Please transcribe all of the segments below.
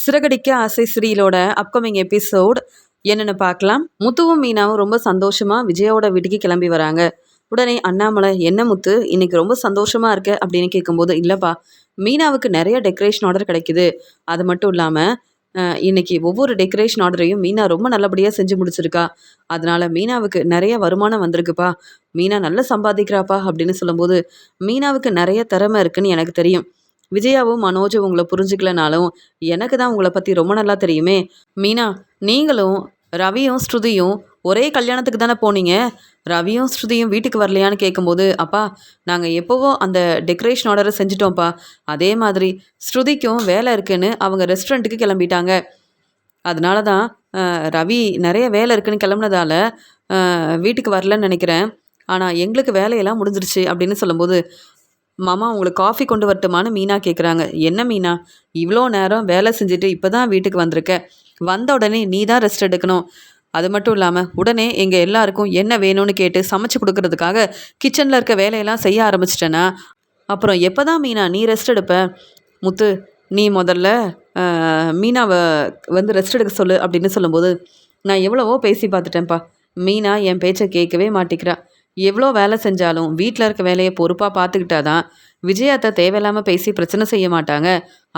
சிறகடிக்க ஆசை சீரியலோட upcoming episode என்னென்னு பார்க்கலாம். முத்துவும் மீனாவும் ரொம்ப சந்தோஷமாக விஜயாவோட வீட்டுக்கு கிளம்பி வராங்க. உடனே அண்ணாமலை, என்ன முத்து இன்னைக்கு ரொம்ப சந்தோஷமாக இருக்க அப்படின்னு கேட்கும்போது, இல்லைப்பா, மீனாவுக்கு நிறைய டெக்கரேஷன் ஆர்டர் கிடைக்குது. அது மட்டும் இல்லாமல் இன்னைக்கு ஒவ்வொரு டெக்கரேஷன் ஆர்டரையும் மீனா ரொம்ப நல்லபடியாக செஞ்சு முடிச்சிருக்கா. அதனால மீனாவுக்கு நிறைய வருமானம் வந்திருக்குப்பா. மீனா நல்லா சம்பாதிக்கிறாப்பா அப்படின்னு சொல்லும்போது, மீனாவுக்கு நிறைய திறமை இருக்குன்னு எனக்கு தெரியும். விஜயாவும் மனோஜும் உங்களை புரிஞ்சுக்கலனாலும் எனக்கு தான் உங்களை பற்றி ரொம்ப நல்லா தெரியுமே. மீனா, நீங்களும் ரவியும் ஸ்ருதியும் ஒரே கல்யாணத்துக்கு தானே போனீங்க. ரவியும் ஸ்ருதியும் வீட்டுக்கு வரலையான்னு கேட்கும்போது, அப்பா, நாங்கள் எப்போவோ அந்த டெக்கரேஷன் ஆர்டரை செஞ்சிட்டோம்ப்பா. அதே மாதிரி ஸ்ருதிக்கும் வேலை இருக்குன்னு அவங்க ரெஸ்டாரண்ட்டுக்கு கிளம்பிட்டாங்க. அதனால தான் ரவி நிறைய வேலை இருக்குன்னு கிளம்புனதால வீட்டுக்கு வரலன்னு நினைக்கிறேன். ஆனால் எங்களுக்கு வேலையெல்லாம் முடிஞ்சிருச்சு அப்படின்னு சொல்லும்போது, மாமா உங்களுக்கு காஃபி கொண்டு வரட்டுமான்னு மீனா கேட்குறாங்க. என்ன மீனா, இவ்வளோ நேரம் வேலை செஞ்சுட்டு இப்போ தான் வீட்டுக்கு வந்திருக்க. வந்த உடனே நீ தான் ரெஸ்ட் எடுக்கணும். அது மட்டும் இல்லாமல் உடனே எங்கள் எல்லாருக்கும் என்ன வேணும்னு கேட்டு சமைச்சு கொடுக்கறதுக்காக கிச்சனில் இருக்க வேலையெல்லாம் செய்ய ஆரம்பிச்சிட்டேன்னா அப்புறம் எப்போ தான் மீனா நீ ரெஸ்ட் எடுப்ப? முத்து, நீ முதல்ல மீனாவை வந்து ரெஸ்ட் எடுக்க சொல்லு அப்படின்னு சொல்லும்போது, நான் எவ்வளவோ பேசி பார்த்துட்டேன்ப்பா. மீனா என் பேச்சை கேட்கவே மாட்டேங்கிறா. எவ்வளோ வேலை செஞ்சாலும் வீட்டில் இருக்க வேலையை பொறுப்பாக பார்த்துக்கிட்டா தான் விஜயாத்தை தேவையில்லாமல் பேசி பிரச்சனை செய்ய மாட்டாங்க.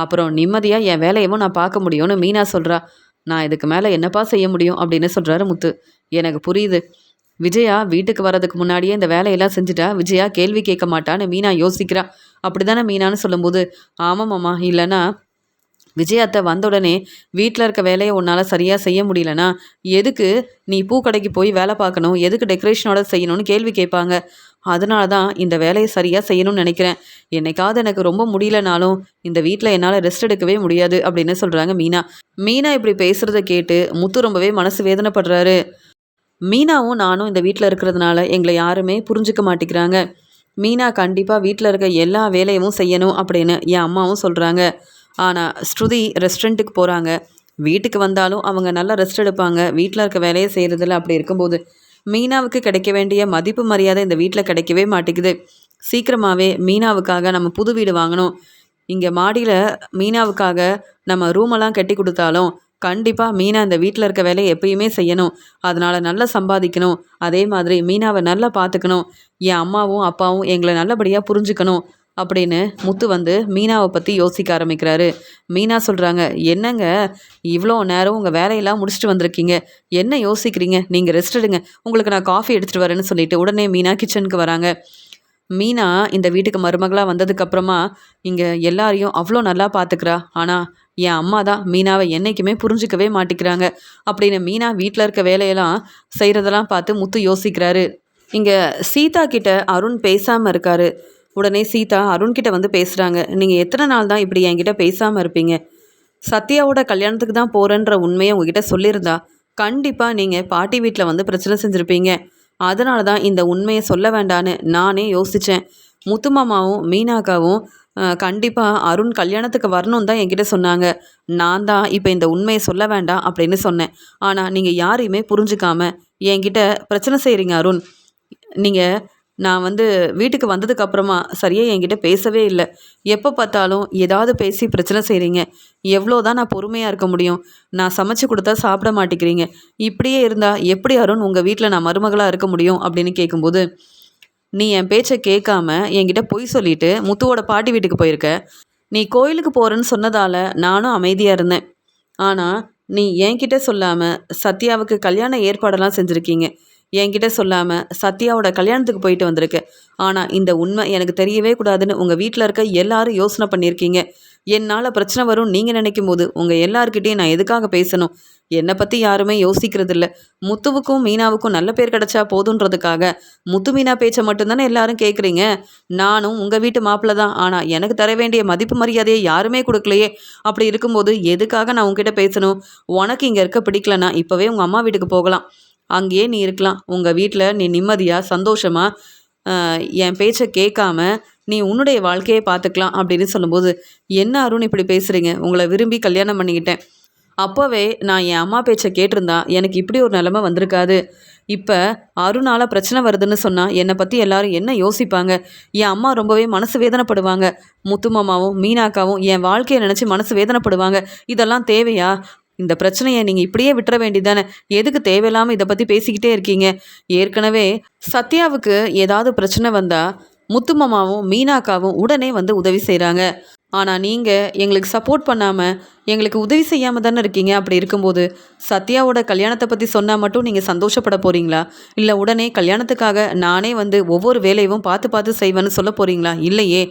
அப்புறம் நிம்மதியாக என் வேலையவும் நான் பார்க்க முடியும்னு மீனா சொல்கிறா. நான் இதுக்கு மேலே என்னப்பா செய்ய முடியும் அப்படின்னு சொல்கிறாரு முத்து. எனக்கு புரியுது. விஜயா வீட்டுக்கு வர்றதுக்கு முன்னாடியே இந்த வேலையெல்லாம் செஞ்சுட்டா விஜயா கேள்வி கேட்க மாட்டான்னு மீனா யோசிக்கிறா. அப்படி தானே மீனான்னு சொல்லும்போது, ஆமாம்மாம்மா, இல்லைன்னா விஜயாத்தை வந்த உடனே வீட்டில் இருக்க வேலையை உன்னால் சரியாக செய்ய முடியலனா எதுக்கு நீ பூக்கடைக்கு போய் வேலை பார்க்கணும், எதுக்கு டெக்கரேஷனோட செய்யணும்னு கேள்வி கேட்பாங்க. அதனால தான் இந்த வேலையை சரியாக செய்யணும்னு நினைக்கிறேன். என்னைக்காவது எனக்கு ரொம்ப முடியலனாலும் இந்த வீட்டில் என்னால் ரெஸ்ட் எடுக்கவே முடியாது அப்படின்னு சொல்கிறாங்க மீனா. மீனா இப்படி பேசுகிறத கேட்டு முத்து ரொம்பவே மனசு வேதனைப்படுறாரு. மீனாவும் நானும் இந்த வீட்டில் இருக்கிறதுனால எங்களை யாருமே புரிஞ்சுக்க மாட்டேங்கிறாங்க. மீனா கண்டிப்பாக வீட்டில் இருக்க எல்லா வேலையும் செய்யணும் அப்படின்னு என் அம்மாவும் சொல்கிறாங்க. ஆனால் ஸ்ருதி ரெஸ்டாரண்ட்டுக்கு போகிறாங்க. வீட்டுக்கு வந்தாலும் அவங்க நல்லா ரெஸ்ட் எடுப்பாங்க. வீட்டில் இருக்க வேலையை செய்கிறதில்ல. அப்படி இருக்கும்போது மீனாவுக்கு கிடைக்க வேண்டிய மதிப்பு மரியாதை இந்த வீட்டில் கிடைக்கவே மாட்டேங்குது. சீக்கிரமாகவே மீனாவுக்காக நம்ம புது வீடு வாங்கணும். இங்கே மாடியில் மீனாவுக்காக நம்ம ரூமெல்லாம் கட்டி கொடுத்தாலும் கண்டிப்பாக மீனா இந்த வீட்டில் இருக்க வேலையை எப்பயுமே செய்யணும். அதனால் நல்லா சம்பாதிக்கணும். அதே மாதிரி மீனாவை நல்லா பார்த்துக்கணும். என் அம்மாவும் அப்பாவும் எங்களை நல்லபடியாக புரிஞ்சுக்கணும் அப்படின்னு முத்து வந்து மீனாவை பற்றி யோசிக்க ஆரம்பிக்கிறாரு. மீனா சொல்கிறாங்க, என்னங்க இவ்வளோ நேரம் உங்கள் வேலையெல்லாம் முடிச்சுட்டு வந்திருக்கீங்க, என்ன யோசிக்கிறீங்க, நீங்கள் ரெஸ்ட் எடுங்க, உங்களுக்கு நான் காஃபி எடுத்துகிட்டு வரேன்னு சொல்லிட்டு உடனே மீனா கிச்சனுக்கு வராங்க. மீனா இந்த வீட்டுக்கு மருமகளாக வந்ததுக்கப்புறமா இங்கே எல்லாரையும் அவ்வளோ நல்லா பார்த்துக்கிறா. ஆனால் என் அம்மா தான் மீனாவை என்றைக்குமே புரிஞ்சிக்கவே மாட்டேங்கிறாங்க அப்படின்னு மீனா வீட்டில் இருக்க வேலையெல்லாம் செய்கிறதெல்லாம் பார்த்து முத்து யோசிக்கிறாரு. இங்கே சீதா கிட்ட அருண் பேசாமல் இருக்காரு. உடனே சீதா அருண்கிட்ட வந்து பேசுகிறாங்க. நீங்கள் எத்தனை நாள் தான் இப்படி என்கிட்ட பேசாமல் இருப்பீங்க? சத்யாவோட கல்யாணத்துக்கு தான் போகிறேன்ற உண்மையை உங்ககிட்ட சொல்லியிருந்தா கண்டிப்பாக நீங்கள் பாட்டி வீட்டில் வந்து பிரச்சனை செஞ்சுருப்பீங்க. அதனால தான் இந்த உண்மையை சொல்ல வேண்டான்னு நானே யோசித்தேன். முத்துமாமாவும் மீனாக்காவும் கண்டிப்பாக அருண் கல்யாணத்துக்கு வரணும் தான் என்கிட்ட சொன்னாங்க. நான் தான் இப்போ இந்த உண்மையை சொல்ல வேண்டாம் அப்படின்னு சொன்னேன். ஆனால் நீங்கள் யாரையுமே புரிஞ்சுக்காம என்கிட்ட பிரச்சனை செய்கிறீங்க அருண். நீங்கள் நான் வந்து வீட்டுக்கு வந்ததுக்கப்புறமா சரியாக என்கிட்ட பேசவே இல்லை. எப்போ பார்த்தாலும் ஏதாவது பேசி பிரச்சனை செய்கிறீங்க. எவ்வளோ தான் நான் பொறுமையாக இருக்க முடியும்? நான் சமைச்சு கொடுத்தா சாப்பிட மாட்டேங்கிறீங்க. இப்படியே இருந்தால் எப்படி அருண் உங்கள் வீட்டில் நான் மருமகளாக இருக்க முடியும் அப்படின்னு கேட்கும்போது, நீ என் பேச்சை கேட்காம என்கிட்ட பொய் சொல்லிட்டு முத்துவோட பாட்டி வீட்டுக்கு போயிருக்க. நீ கோயிலுக்கு போகிறேன்னு சொன்னதால் நானும் அமைதியாக இருந்தேன். ஆனால் நீ என்கிட்ட சொல்லாமல் சத்யாவுக்கு கல்யாண ஏற்பாடெல்லாம் செஞ்சுருக்கீங்க. என்கிட்ட சொல்லாமல் சத்யாவோட கல்யாணத்துக்கு போயிட்டு வந்திருக்கு. ஆனால் இந்த உண்மை எனக்கு தெரியவே கூடாதுன்னு உங்கள் வீட்டில் இருக்க எல்லாரும் யோசனை பண்ணியிருக்கீங்க. என்னால் பிரச்சனை வரும் நீங்கள் நினைக்கும் போது உங்கள் எல்லாருக்கிட்டையும் நான் எதுக்காக பேசணும்? என்னை பற்றி யாருமே யோசிக்கிறதில்ல. முத்துவுக்கும் மீனாவுக்கும் நல்ல பேர் கிடச்சா போதுன்றதுக்காக முத்து மீனா பேச்சை மட்டும்தானே எல்லாரும் கேட்குறீங்க. நானும் உங்கள் வீட்டு மாப்பிள்ளை தான். ஆனால் எனக்கு தர வேண்டிய மதிப்பு மரியாதையை யாருமே கொடுக்கலையே. அப்படி இருக்கும்போது எதுக்காக நான் உங்ககிட்ட பேசணும்? உனக்கு இங்கே இருக்க பிடிக்கலன்னா இப்போவே உங்கள் அம்மா வீட்டுக்கு போகலாம். அங்கேயே நீ இருக்கலாம். உங்கள் வீட்டில் நீ நிம்மதியாக சந்தோஷமாக என் பேச்சை கேட்காம நீ உன்னுடைய வாழ்க்கையை பார்த்துக்கலாம் அப்படின்னு சொல்லும்போது, என்ன அருண் இப்படி பேசுகிறீங்க? உங்களை விரும்பி கல்யாணம் பண்ணிக்கிட்டேன். அப்போவே நான் என் அம்மா பேச்சை கேட்டிருந்தா எனக்கு இப்படி ஒரு நிலைமை வந்திருக்காது. இப்போ அருணால பிரச்சனை வருதுன்னு சொன்னால் என்னை பற்றி எல்லாரும் என்ன யோசிப்பாங்க? என் அம்மா ரொம்பவே மனசு வேதனைப்படுவாங்க. முத்து மாமாவும் மீனாக்காவும் என் வாழ்க்கையை நினச்சி மனசு வேதனைப்படுவாங்க. இதெல்லாம் தேவையா? இந்த பிரச்சனையை நீங்கள் இப்படியே விட்டுற வேண்டியதானே? எதுக்கு தேவையில்லாமல் இதை பற்றி பேசிக்கிட்டே இருக்கீங்க? ஏற்கனவே சத்யாவுக்கு ஏதாவது பிரச்சனை வந்தால் முத்து மாமாவும் மீனாக்காவும் உடனே வந்து உதவி செய்கிறாங்க. ஆனால் நீங்கள் எங்களுக்கு சப்போர்ட் பண்ணாமல் எங்களுக்கு உதவி செய்யாமல் தானே இருக்கீங்க. அப்படி இருக்கும்போது சத்யாவோட கல்யாணத்தை பற்றி சொன்னால் மட்டும் நீங்கள் சந்தோஷப்பட போகிறீங்களா? இல்லை உடனே கல்யாணத்துக்காக நானே வந்து ஒவ்வொரு வேலையும் பார்த்து பார்த்து செய்வேன்னு சொல்ல போகிறீங்களா? இல்லையே.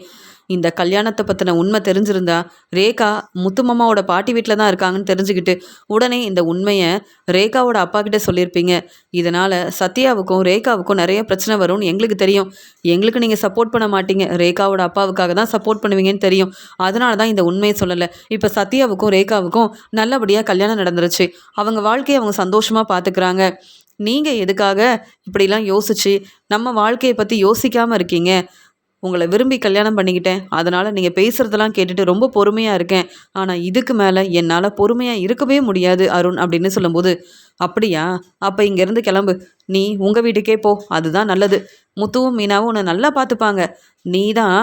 இந்த கல்யாணத்தை பற்றின உண்மை தெரிஞ்சிருந்தா ரேகா முத்துமாமாவோட பாட்டி வீட்டில் தான் இருக்காங்கன்னு தெரிஞ்சுக்கிட்டு உடனே இந்த உண்மையை ரேகாவோட அப்பா கிட்ட சொல்லியிருப்பீங்க. இதனால் சத்யாவுக்கும் ரேகாவுக்கும் நிறைய பிரச்சனை வரும்னு எங்களுக்கு தெரியும். எங்களுக்கு நீங்கள் சப்போர்ட் பண்ண மாட்டீங்க, ரேகாவோட அப்பாவுக்காக தான் சப்போர்ட் பண்ணுவீங்கன்னு தெரியும். அதனால தான் இந்த உண்மையை சொல்லலை. இப்போ சத்யாவுக்கும் ரேகாவுக்கும் நல்லபடியாக கல்யாணம் நடந்துருச்சு. அவங்க வாழ்க்கையை அவங்க சந்தோஷமாக பார்த்துக்கிறாங்க. நீங்கள் எதுக்காக இப்படிலாம் யோசிச்சு நம்ம வாழ்க்கையை பற்றி யோசிக்காமல் இருக்கீங்க? உங்களை விரும்பி கல்யாணம் பண்ணிக்கிட்டேன், அதனால் நீங்கள் பேசுகிறதெல்லாம் கேட்டுட்டு ரொம்ப பொறுமையாக இருக்கேன். ஆனால் இதுக்கு மேலே என்னால் பொறுமையாக இருக்கவே முடியாது அருண் அப்படின்னு சொல்லும்போது, அப்படியா? அப்போ இங்கேருந்து கிளம்பு, நீ உங்கள் வீட்டுக்கே போ, அதுதான் நல்லது. முத்துவும் மீனாவும் உன்னை நல்லா பார்த்துப்பாங்க. நீ தான்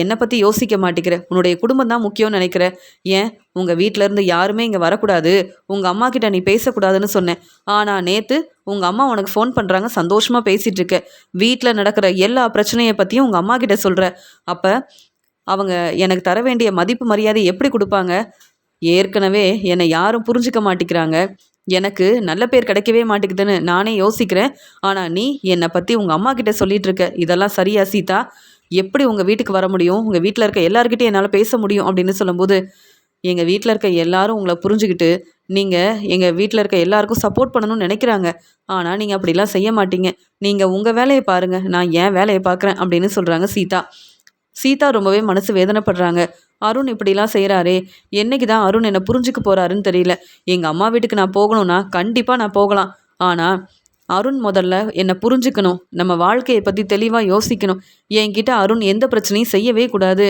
என்னை பற்றி யோசிக்க மாட்டேங்கிற, உன்னுடைய குடும்பம் தான் முக்கியம்னு நினைக்கிற. ஏன் உங்கள் வீட்டிலேருந்து யாருமே இங்கே வரக்கூடாது, உங்கள் அம்மா கிட்ட நீ பேசக்கூடாதுன்னு சொன்னேன். ஆனால் நேற்று உங்கள் அம்மா உனக்கு ஃபோன் பண்ணுறாங்க, சந்தோஷமாக பேசிகிட்டு இருக்க. வீட்டில் நடக்கிற எல்லா பிரச்சனையை பற்றியும் உங்கள் அம்மா கிட்ட சொல்கிற. அப்போ அவங்க எனக்கு தர வேண்டிய மதிப்பு மரியாதை எப்படி கொடுப்பாங்க? ஏற்கனவே என்னை யாரும் புரிஞ்சுக்க மாட்டேங்கிறாங்க, எனக்கு நல்ல பேர் கிடைக்கவே மாட்டேங்குதுன்னு நானே யோசிக்கிறேன். ஆனால் நீ என்னை பற்றி உங்கள் அம்மா கிட்ட சொல்லிட்டு இருக்க. இதெல்லாம் சரியா சீதா? எப்படி உங்கள் வீட்டுக்கு வர முடியும், உங்கள் வீட்டில் இருக்க எல்லாருக்கிட்டையும் என்னால் பேச முடியும் அப்படின்னு சொல்லும்போது, எங்கள் வீட்டில் இருக்க எல்லாரும் உங்களை புரிஞ்சுக்கிட்டு நீங்கள் எங்கள் வீட்டில் இருக்க எல்லாருக்கும் சப்போர்ட் பண்ணணும்னு நினைக்கிறாங்க. ஆனால் நீங்கள் அப்படிலாம் செய்ய மாட்டீங்க. நீங்கள் உங்கள் வேலையை பாருங்கள், நான் ஏன் வேலையை பார்க்குறேன் அப்படின்னு சொல்கிறாங்க சீதா. சீதா ரொம்பவே மனசு வேதனைப்படுறாங்க. அருண் இப்படிலாம் செய்கிறாரே, என்னைக்கு தான் அருண் என்னை புரிஞ்சுக்க போகிறாருன்னு தெரியல. எங்கள் அம்மா வீட்டுக்கு நான் போகணும்னா கண்டிப்பாக நான் போகலாம். ஆனால் அருண் முதல்ல என்னை புரிஞ்சுக்கணும், நம்ம வாழ்க்கையை பற்றி தெளிவாக யோசிக்கணும். என்கிட்ட அருண் எந்த பிரச்சனையும் செய்யவே கூடாது.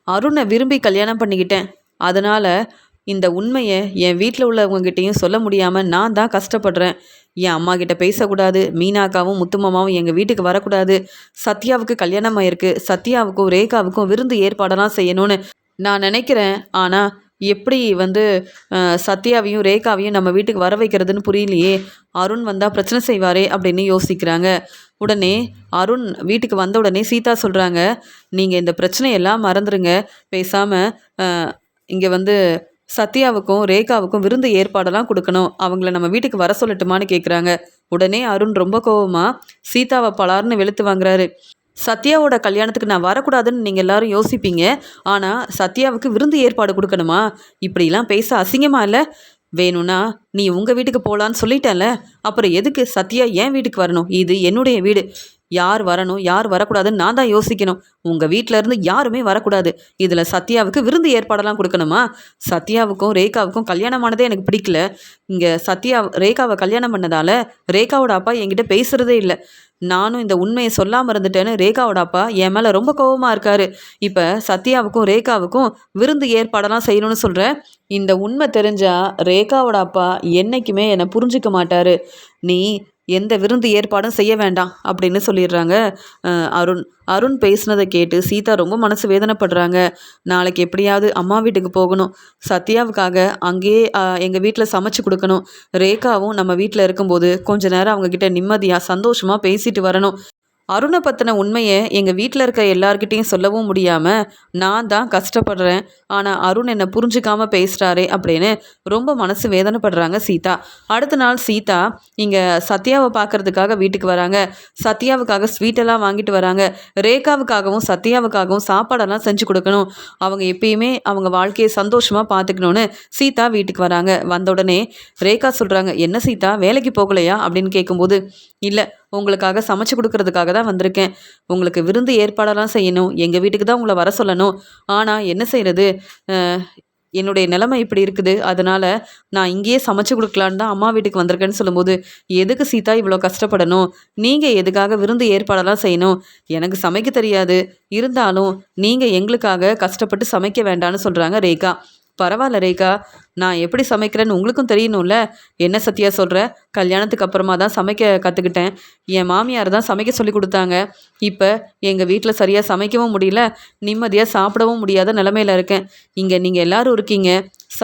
அருணை விரும்பி கல்யாணம் பண்ணிக்கிட்டேன், அதனால் இந்த உண்மையை என் வீட்டில் உள்ளவங்ககிட்டையும் சொல்ல முடியாமல் நான் தான் கஷ்டப்படுறேன். என் அம்மா கிட்ட பேசக்கூடாது, மீனாக்காவும் முத்துமாமாவும் எங்கள் வீட்டுக்கு வரக்கூடாது, சத்யாவுக்கு கல்யாணம் ஆயிருக்கு, சத்யாவுக்கும் ரேகாவுக்கும் விருந்து ஏற்பாடெல்லாம் செய்யணும்னு நான் நினைக்கிறேன். ஆனால் எப்படி வந்து சத்யாவையும் ரேகாவையும் நம்ம வீட்டுக்கு வர வைக்கிறதுன்னு புரியலையே. அருண் வந்தால் பிரச்சனை செய்வாரே அப்படின்னு யோசிக்கிறாங்க. உடனே அருண் வீட்டுக்கு வந்த உடனே சீதா சொல்கிறாங்க, நீங்கள் இந்த பிரச்சனையெல்லாம் மறந்துடுங்க, பேசாமல் இங்கே வந்து சத்யாவுக்கும் ரேகாவுக்கும் விருந்து ஏற்பாடெல்லாம் கொடுக்கணும், அவங்கள நம்ம வீட்டுக்கு வர சொல்லட்டுமான்னு கேட்குறாங்க. உடனே அருண் ரொம்ப கோவமாக சீதாவை பலார்னு வெளுத்து வாங்குறாரு. சத்யாவோட கல்யாணத்துக்கு நான் வரக்கூடாதுன்னு நீங்கள் எல்லாரும் யோசிப்பீங்க, ஆனால் சத்யாவுக்கு விருந்து ஏற்பாடு கொடுக்கணுமா? இப்படிலாம் பேச அசிங்கமா இல்லை? வேணும்னா நீ உங்கள் வீட்டுக்கு போகலான்னு சொல்லிட்டேன்ல, அப்புறம் எதுக்கு சத்யா என் வீட்டுக்கு வரணும்? இது என்னுடைய வீடு. யார் வரணும் யார் வரக்கூடாதுன்னு நான் தான் யோசிக்கணும். உங்கள் வீட்டில் இருந்து யாருமே வரக்கூடாது. இதில் சத்யாவுக்கு விருந்து ஏற்பாடெல்லாம் கொடுக்கணுமா? சத்யாவுக்கும் ரேகாவுக்கும் கல்யாணமானதே எனக்கு பிடிக்கல. இங்கே சத்யா ரேகாவை கல்யாணம் பண்ணதால் ரேகாவோட அப்பா என்கிட்ட பேசுகிறதே இல்லை. நானும் இந்த உண்மையை சொல்லாமல் இருந்துட்டேன்னு ரேகாவோட அப்பா என் மேலே ரொம்ப கோபமாக இருக்காரு. இப்போ சத்யாவுக்கும் ரேகாவுக்கும் விருந்து ஏற்பாடெல்லாம் செய்யணும்னு சொல்கிறேன். இந்த உண்மை தெரிஞ்சால் ரேகாவோட அப்பா என்றைக்குமே என்னை புரிஞ்சிக்க மாட்டார். நீ எந்த விருந்து ஏற்பாடும் செய்ய வேண்டாம் அப்படின்னு சொல்லிடுறாங்க அருண். அருண் பேசுனதை கேட்டு சீதா ரொம்ப மனசு வேதனைப்படுறாங்க. நாளைக்கு எப்படியாவது அம்மா வீட்டுக்கு போகணும், சத்யாவுக்காக அங்கேயே எங்கள் வீட்டில் சமைச்சு கொடுக்கணும். ரேகாவும் நம்ம வீட்டில் இருக்கும்போது கொஞ்ச நேரம் அவங்கக்கிட்ட நிம்மதியாக சந்தோஷமாக பேசிட்டு வரணும். அருணை பற்றின உண்மையை எங்கள் வீட்டில் இருக்க எல்லார்கிட்டையும் சொல்லவும் முடியாமல் நான் தான் கஷ்டப்படுறேன். ஆனால் அருண் என்னை புரிஞ்சுக்காமல் பேசுகிறாரே அப்படின்னு ரொம்ப மனசு வேதனைப்படுறாங்க சீதா. அடுத்த நாள் சீதா இங்கே சத்யாவை பார்க்குறதுக்காக வீட்டுக்கு வராங்க. சத்யாவுக்காக ஸ்வீட்டெல்லாம் வாங்கிட்டு வராங்க. ரேகாவுக்காகவும் சத்யாவுக்காகவும் சாப்பாடெல்லாம் செஞ்சு கொடுக்கணும். அவங்க எப்பயுமே அவங்க வாழ்க்கையை சந்தோஷமாக பார்த்துக்கணுன்னு சீதா வீட்டுக்கு வராங்க. வந்த உடனே ரேகா சொல்கிறாங்க, என்ன சீதா வேலைக்கு போகலையா அப்படின்னு கேட்கும்போது, இல்லை உங்களுக்காக சமைச்சு கொடுக்கறதுக்காக தான் வந்திருக்கேன். உங்களுக்கு விருந்து ஏற்பாடெல்லாம் செய்யணும், எங்கள் வீட்டுக்கு தான் உங்களை வர சொல்லணும். ஆனால் என்ன செய்கிறது, என்னுடைய நிலைமை இப்படி இருக்குது, அதனால் நான் இங்கேயே சமைச்சு கொடுக்கலான்னு தான் அம்மா வீட்டுக்கு வந்திருக்கேன்னு சொல்லும்போது, எதுக்கு சீதா இவ்வளோ கஷ்டப்படணும்? நீங்கள் எதுக்காக விருந்து ஏற்பாடெல்லாம் செய்யணும்? எனக்கு சமைக்க தெரியாது, இருந்தாலும் நீங்கள் எங்களுக்காக கஷ்டப்பட்டு சமைக்க வேண்டான்னு சொல்கிறாங்க ரேகா. பரவாயில்ல ரேகா, நான் எப்படி சமைக்கிறேன்னு உங்களுக்கும் தெரியணும்ல. என்ன சத்யா சொல்கிற? கல்யாணத்துக்கு அப்புறமா தான் சமைக்க கற்றுக்கிட்டேன். என் மாமியார் தான் சமைக்க சொல்லி கொடுத்தாங்க. இப்போ எங்கள் வீட்டில் சரியாக சமைக்கவும் முடியல, நிம்மதியாக சாப்பிடவும் முடியாத நிலமையில இருக்கேன். இங்கே நீங்கள் எல்லாரும் இருக்கீங்க,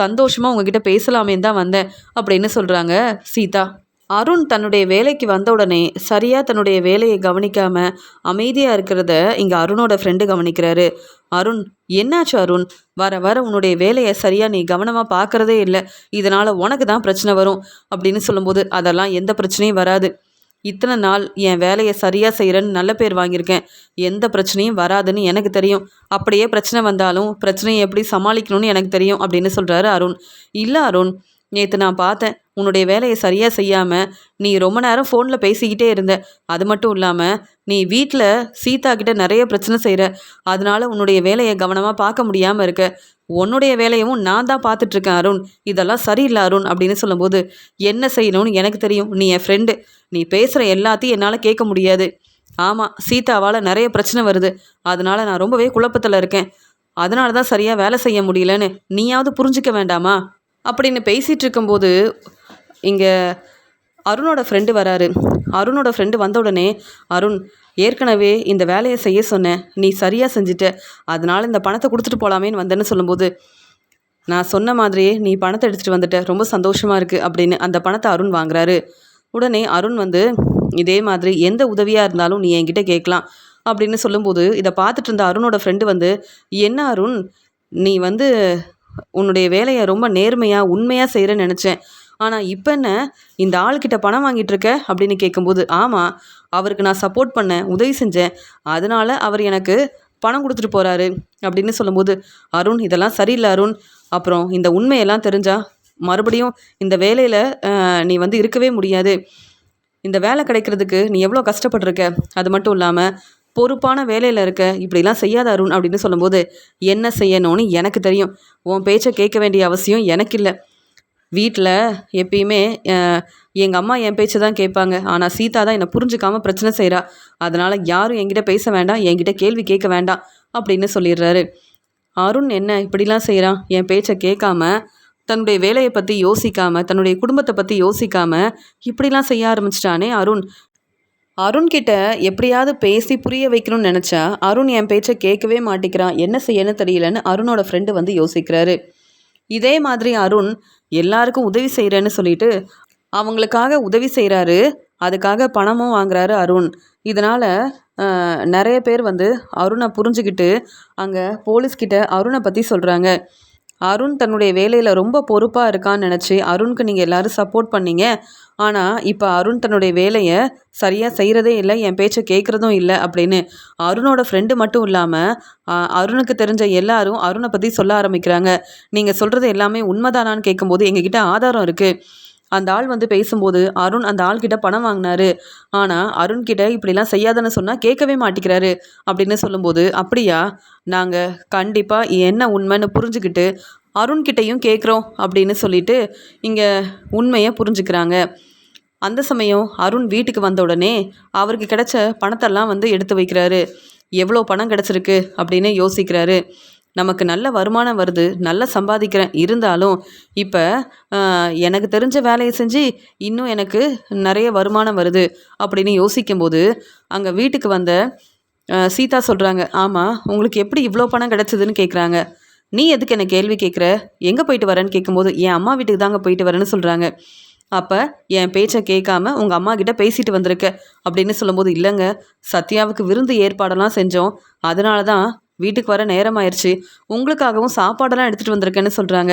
சந்தோஷமாக உங்ககிட்ட பேசலாமேன்னு தான் வந்தேன் அப்படின்னு சொல்கிறாங்க சீதா. அருண் தன்னுடைய வேலைக்கு வந்த உடனே சரியாக தன்னுடைய வேலையை கவனிக்காம அமைதியாக இருக்கிறத இங்கே அருணோட ஃப்ரெண்டு கவனிக்கிறாரு. அருண், என்னாச்சு அருண்? வர வர உன்னுடைய வேலையை சரியாக நீ கவனமாக பார்க்குறதே இல்லை, இதனால் உனக்கு தான் பிரச்சனை வரும் அப்படின்னு சொல்லும்போது, அதெல்லாம் எந்த பிரச்சனையும் வராது. இத்தனை நாள் என் வேலையை சரியாக செய்கிறேன்னு நல்ல பேர் வாங்கியிருக்கேன், எந்த பிரச்சனையும் வராதுன்னு எனக்கு தெரியும். அப்படியே பிரச்சனை வந்தாலும் பிரச்சனையை எப்படி சமாளிக்கணும்னு எனக்கு தெரியும் அப்படின்னு சொல்கிறாரு அருண். இல்லை அருண், நேற்று நான் பார்த்தேன், உன்னுடைய வேலையை சரியாக செய்யாமல் நீ ரொம்ப நேரம் ஃபோனில் பேசிக்கிட்டே இருந்த. அது மட்டும் இல்லாமல் நீ வீட்டில் சீதா கிட்ட நிறைய பிரச்சனை செய்கிற, அதனால உன்னுடைய வேலையை கவனமாக பார்க்க முடியாமல் இருக்க. உன்னுடைய வேலையவும் நான் தான் பார்த்துட்ருக்கேன் அருண், இதெல்லாம் சரியில்லை அருண் அப்படின்னு சொல்லும்போது, என்ன செய்யணும்னு எனக்கு தெரியும், நீ என் ஃப்ரெண்டு, நீ பேசுகிற எல்லாத்தையும் என்னால் கேட்க முடியாது. ஆமாம், சீதாவால் நிறைய பிரச்சனை வருது, அதனால நான் ரொம்பவே குழப்பத்தில் இருக்கேன், அதனால தான் சரியாக வேலை செய்ய முடியலன்னு நீயாவது புரிஞ்சிக்க வேண்டாமா அப்படின்னு பேசிகிட்டு இருக்கும்போது இங்கே அருணோட ஃப்ரெண்டு வராரு. அருணோட ஃப்ரெண்டு வந்த உடனே, அருண், ஏற்கனவே இந்த வேலையை செய்ய சொன்னேன், நீ சரியாக செஞ்சிட்ட, அதனால் இந்த பணத்தை கொடுத்துட்டு போகலாமேன்னு வந்தேன்னு சொல்லும்போது, நான் சொன்ன மாதிரியே நீ பணத்தை எடுத்துகிட்டு வந்துட்ட, ரொம்ப சந்தோஷமாக இருக்குது அப்படின்னு அந்த பணத்தை அருண் வாங்குறாரு. உடனே அருண் வந்து, இதே மாதிரி எந்த உதவியாக இருந்தாலும் நீ என்கிட்ட கேட்கலாம் அப்படின்னு சொல்லும்போது, இதை பார்த்துட்டு இருந்த அருணோட ஃப்ரெண்டு வந்து, என்ன அருண், நீ வந்து உன்னுடைய வேலையை ரொம்ப நேர்மையாக உண்மையாக செய்கிறேன்னு நினச்சேன், ஆனால் இப்போ என்ன இந்த ஆள்கிட்ட பணம் வாங்கிட்டு இருக்க அப்படின்னு கேட்கும்போது, ஆமாம், அவருக்கு நான் சப்போர்ட் பண்ணேன், உதவி செஞ்சேன், அதனால் அவர் எனக்கு பணம் கொடுத்துட்டு போகிறாரு அப்படின்னு சொல்லும்போது, அருண், இதெல்லாம் சரியில்லை அருண், அப்புறம் இந்த உண்மையெல்லாம் தெரிஞ்சா மறுபடியும் இந்த வேலையில் நீ வந்து இருக்கவே முடியாது. இந்த வேலை கிடைக்கிறதுக்கு நீ எவ்வளோ கஷ்டப்பட்டிருக்க, அது மட்டும் இல்லாமல் பொறுப்பான வேலையில் இருக்க, இப்படிலாம் செய்யாத அருண் அப்படின்னு சொல்லும்போது, என்ன செய்யணும்னு எனக்கு தெரியும், உன் பேச்சை கேட்க வேண்டிய அவசியம் எனக்கு இல்லை. வீட்டில் எப்பயுமே எங்கள் அம்மா என் பேச்சை தான் கேட்பாங்க, ஆனால் சீதா தான் என்னை புரிஞ்சுக்காமல் பிரச்சனை செய்கிறா, அதனால் யாரும் என்கிட்ட பேச வேண்டாம், என்கிட்ட கேள்வி கேட்க வேண்டாம் அப்படின்னு சொல்லிடுறாரு. அருண் என்ன இப்படிலாம் செய்கிறான், என் பேச்சை கேட்காம, தன்னுடைய வேலையை பற்றி யோசிக்காமல், தன்னுடைய குடும்பத்தை பற்றி யோசிக்காமல் இப்படிலாம் செய்ய ஆரம்பிச்சிட்டானே அருண். அருண்கிட்ட எப்படியாவது பேசி புரிய வைக்கணும்னு நினச்சா அருண் என் பேச்சை கேட்கவே மாட்டேங்கிறான், என்ன செய்யன்னு தெரியலன்னு அருணோட ஃப்ரெண்டு வந்து யோசிக்கிறாரு. இதே மாதிரி அருண் எல்லாருக்கும் உதவி செய்கிறேன்னு சொல்லிட்டு அவங்களுக்காக உதவி செய்கிறாரு, அதுக்காக பணமும் வாங்குறாரு அருண். இதனால் நிறைய பேர் வந்து அருணை புரிஞ்சுக்கிட்டு அங்கே போலீஸ்கிட்ட அருணை பற்றி சொல்கிறாங்க. அருண் தன்னுடைய வேலையில் ரொம்ப பொறுப்பாக இருக்கான்னு நினச்சி அருணுக்கு நீங்கள் எல்லோரும் சப்போர்ட் பண்ணீங்க, ஆனால் இப்போ அருண் தன்னுடைய வேலையை சரியாக செய்கிறதே இல்லை, என் பேச்சை கேட்குறதும் இல்லை அப்படின்னு அருணோட ஃப்ரெண்டு மட்டும் இல்லாமல் அருணுக்கு தெரிஞ்ச எல்லாரும் அருணை பற்றி சொல்ல ஆரம்பிக்கிறாங்க. நீங்கள் சொல்கிறது எல்லாமே உண்மைதானான்னு கேட்கும்போது, எங்ககிட்ட ஆதாரம் இருக்குது, அந்த ஆள் வந்து பேசும்போது அருண் அந்த ஆள்கிட்ட பணம் வாங்கினாரு, ஆனால் அருண்கிட்ட இப்படிலாம் செய்யாதன்னு சொன்னால் கேட்கவே மாட்டேங்கிறாரு அப்படின்னு சொல்லும்போது, அப்படியா, நாங்கள் கண்டிப்பாக என்ன உண்மைன்னு புரிஞ்சுக்கிட்டு அருண்கிட்டையும் கேட்குறோம் அப்படின்னு சொல்லிட்டு இங்கே உண்மையை புரிஞ்சுக்கிறாங்க. அந்த சமயம் அருண் வீட்டுக்கு வந்த உடனே அவருக்கு கிடைச்ச பணத்தெல்லாம் வந்து எடுத்து வைக்கிறாரு. எவ்வளோ பணம் கிடச்சிருக்கு அப்படின்னு யோசிக்கிறாரு. நமக்கு நல்ல வருமானம் வருது, நல்லா சம்பாதிக்கிறேன், இருந்தாலும் இப்போ எனக்கு தெரிஞ்ச வேலையை செஞ்சு இன்னும் எனக்கு நிறைய வருமானம் வருது அப்படின்னு யோசிக்கும்போது, அங்கே வீட்டுக்கு வந்த சீதா சொல்கிறாங்க, ஆமாம், உங்களுக்கு எப்படி இவ்வளோ பணம் கிடச்சிதுன்னு கேட்குறாங்க. நீ எதுக்கு என்ன கேள்வி கேட்குற, எங்கே போயிட்டு வரேன்னு கேட்கும்போது, என் அம்மா வீட்டுக்கு தாங்க போயிட்டு வரேன்னு சொல்கிறாங்க. அப்போ என் பேச்சை கேட்காம உங்கள் அம்மா கிட்ட பேசிட்டு வந்திருக்க அப்படின்னு சொல்லும்போது, இல்லைங்க, சத்யாவுக்கு விருந்து ஏற்பாடெல்லாம் செஞ்சோம், அதனால தான் வீட்டுக்கு வர நேரம் ஆயிடுச்சு, உங்களுக்காகவும் சாப்பாடெல்லாம் எடுத்துகிட்டு வந்திருக்கேன்னு சொல்கிறாங்க.